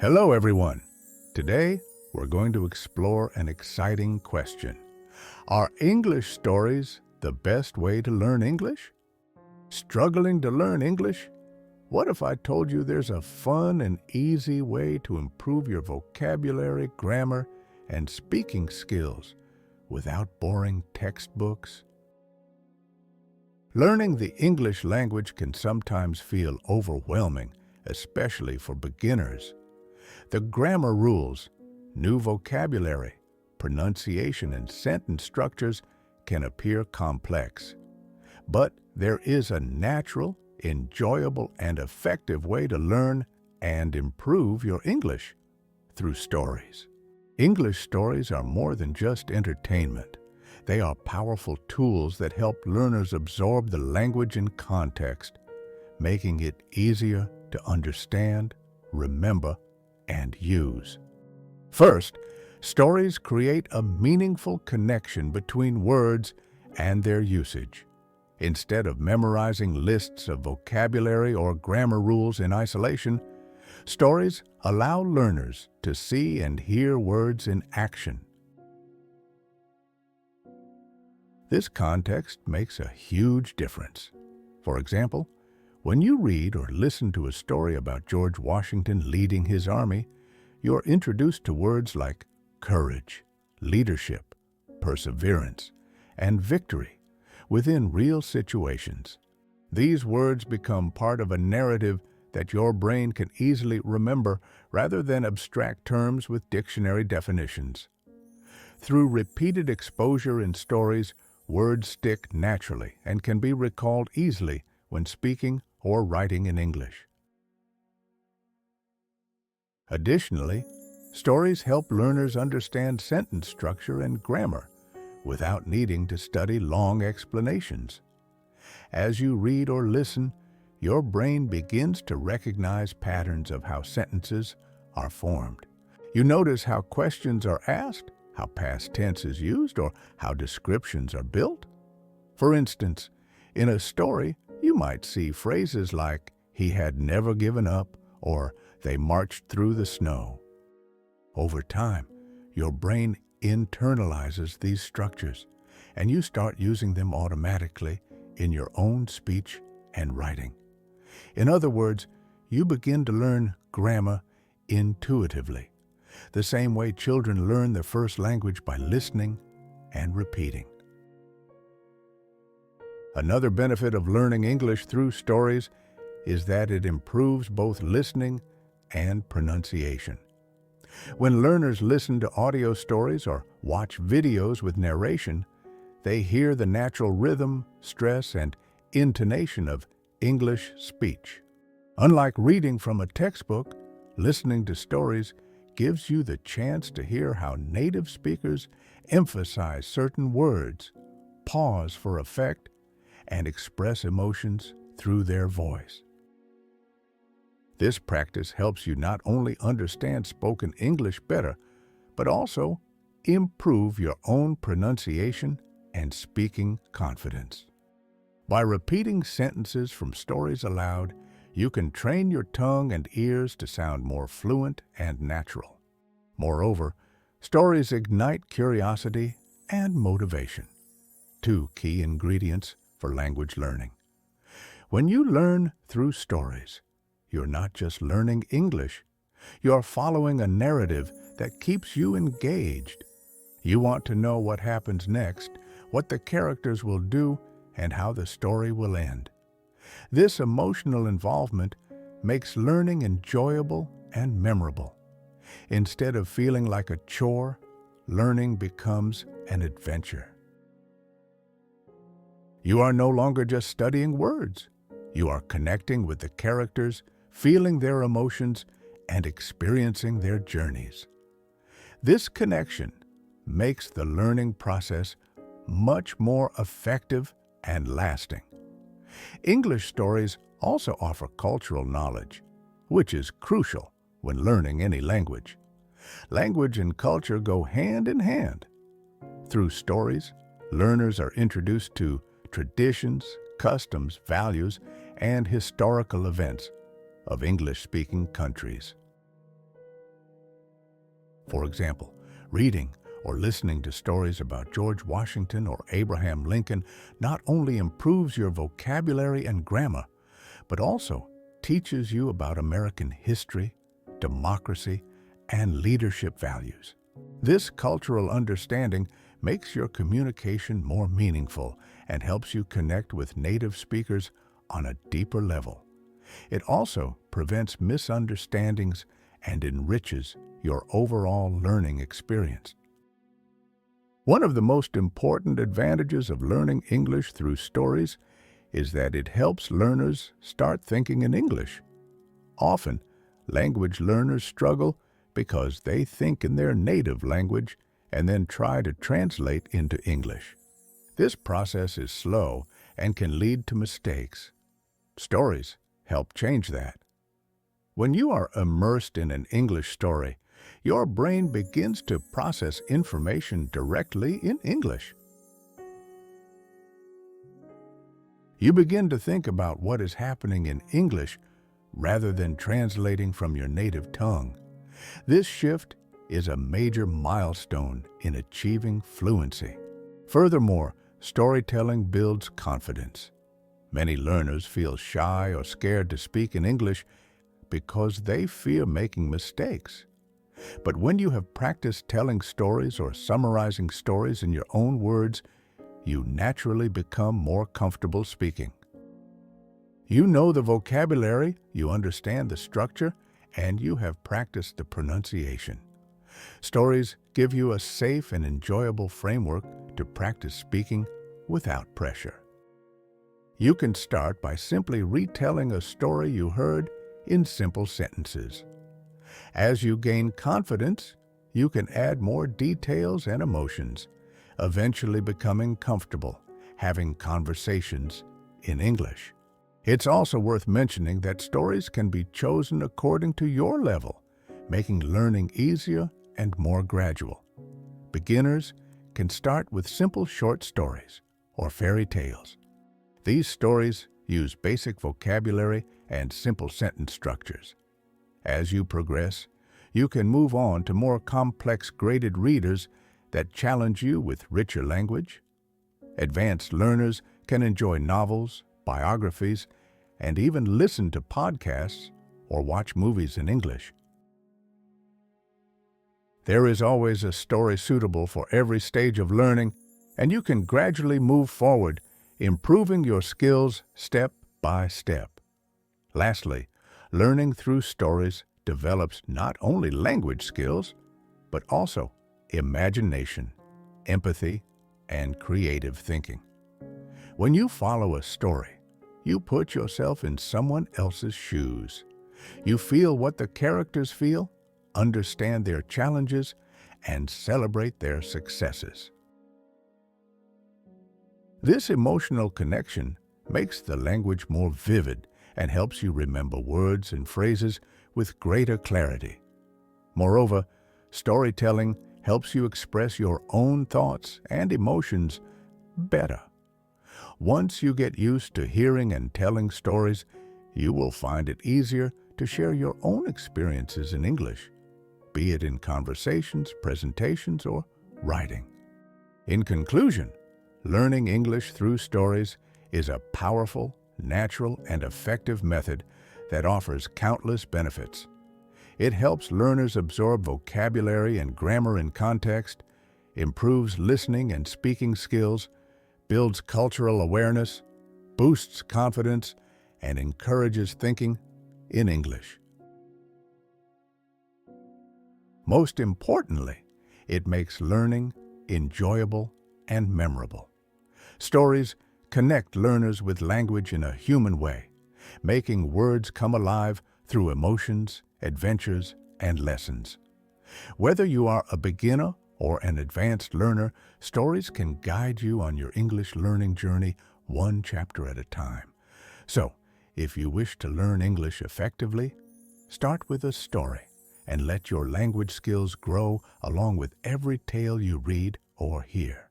Hello, everyone. Today, we're going to explore an exciting question. Are English stories the best way to learn English? Struggling to learn English? What if I told you there's a fun and easy way to improve your vocabulary, grammar, and speaking skills without boring textbooks? Learning the English language can sometimes feel overwhelming, especially for beginners. The grammar rules, new vocabulary, pronunciation, and sentence structures can appear complex. But there is a natural, enjoyable, and effective way to learn and improve your English through stories. English stories are more than just entertainment. They are powerful tools that help learners absorb the language in context, making it easier to understand, remember, and use. First, stories create a meaningful connection between words and their usage. Instead of memorizing lists of vocabulary or grammar rules in isolation, stories allow learners to see and hear words in action. This context makes a huge difference. For example, when you read or listen to a story about George Washington leading his army, you're introduced to words like courage, leadership, perseverance, and victory within real situations. These words become part of a narrative that your brain can easily remember rather than abstract terms with dictionary definitions. Through repeated exposure in stories, words stick naturally and can be recalled easily when speaking or writing in English. Additionally, stories help learners understand sentence structure and grammar without needing to study long explanations. As you read or listen, your brain begins to recognize patterns of how sentences are formed. You notice how questions are asked, how past tense is used, or how descriptions are built. For instance, in a story, you might see phrases like, "He had never given up," or "They marched through the snow." Over time, your brain internalizes these structures, and you start using them automatically in your own speech and writing. In other words, you begin to learn grammar intuitively, the same way children learn their first language by listening and repeating. Another benefit of learning English through stories is that it improves both listening and pronunciation. When learners listen to audio stories or watch videos with narration, they hear the natural rhythm, stress, and intonation of English speech. Unlike reading from a textbook, listening to stories gives you the chance to hear how native speakers emphasize certain words, pause for effect, and express emotions through their voice. This practice helps you not only understand spoken English better, but also improve your own pronunciation and speaking confidence. By repeating sentences from stories aloud, you can train your tongue and ears to sound more fluent and natural. Moreover, stories ignite curiosity and motivation, two key ingredients for language learning. When you learn through stories, you're not just learning English, you're following a narrative that keeps you engaged. You want to know what happens next, what the characters will do, and how the story will end. This emotional involvement makes learning enjoyable and memorable. Instead of feeling like a chore, learning becomes an adventure. You are no longer just studying words. You are connecting with the characters, feeling their emotions, and experiencing their journeys. This connection makes the learning process much more effective and lasting. English stories also offer cultural knowledge, which is crucial when learning any language. Language and culture go hand in hand. Through stories, learners are introduced to traditions, customs, values, and historical events of English-speaking countries. For example, reading or listening to stories about George Washington or Abraham Lincoln not only improves your vocabulary and grammar, but also teaches you about American history, democracy, and leadership values. This cultural understanding makes your communication more meaningful and helps you connect with native speakers on a deeper level. It also prevents misunderstandings and enriches your overall learning experience. One of the most important advantages of learning English through stories is that it helps learners start thinking in English. Often, language learners struggle because they think in their native language and then try to translate into English. This process is slow and can lead to mistakes. Stories help change that. When you are immersed in an English story, your brain begins to process information directly in English. You begin to think about what is happening in English rather than translating from your native tongue. This shift is a major milestone in achieving fluency. Furthermore, storytelling builds confidence. Many learners feel shy or scared to speak in English because they fear making mistakes. But when you have practiced telling stories or summarizing stories in your own words, you naturally become more comfortable speaking. You know the vocabulary, you understand the structure, and you have practiced the pronunciation. Stories give you a safe and enjoyable framework to practice speaking without pressure. You can start by simply retelling a story you heard in simple sentences. As you gain confidence, you can add more details and emotions, eventually becoming comfortable having conversations in English. It's also worth mentioning that stories can be chosen according to your level, making learning easier and more gradual. Beginners can start with simple short stories or fairy tales. These stories use basic vocabulary and simple sentence structures. As you progress, you can move on to more complex graded readers that challenge you with richer language. Advanced learners can enjoy novels, biographies, and even listen to podcasts or watch movies in English. There is always a story suitable for every stage of learning, and you can gradually move forward, improving your skills step by step. Lastly, learning through stories develops not only language skills, but also imagination, empathy, and creative thinking. When you follow a story, you put yourself in someone else's shoes. You feel what the characters feel, understand their challenges, and celebrate their successes. This emotional connection makes the language more vivid and helps you remember words and phrases with greater clarity. Moreover, storytelling helps you express your own thoughts and emotions better. Once you get used to hearing and telling stories, you will find it easier to share your own experiences in English, be it in conversations, presentations, or writing. In conclusion, learning English through stories is a powerful, natural, and effective method that offers countless benefits. It helps learners absorb vocabulary and grammar in context, improves listening and speaking skills, builds cultural awareness, boosts confidence, and encourages thinking in English. Most importantly, it makes learning enjoyable and memorable. Stories connect learners with language in a human way, making words come alive through emotions, adventures, and lessons. Whether you are a beginner or an advanced learner, stories can guide you on your English learning journey one chapter at a time. So, if you wish to learn English effectively, start with a story and let your language skills grow along with every tale you read or hear.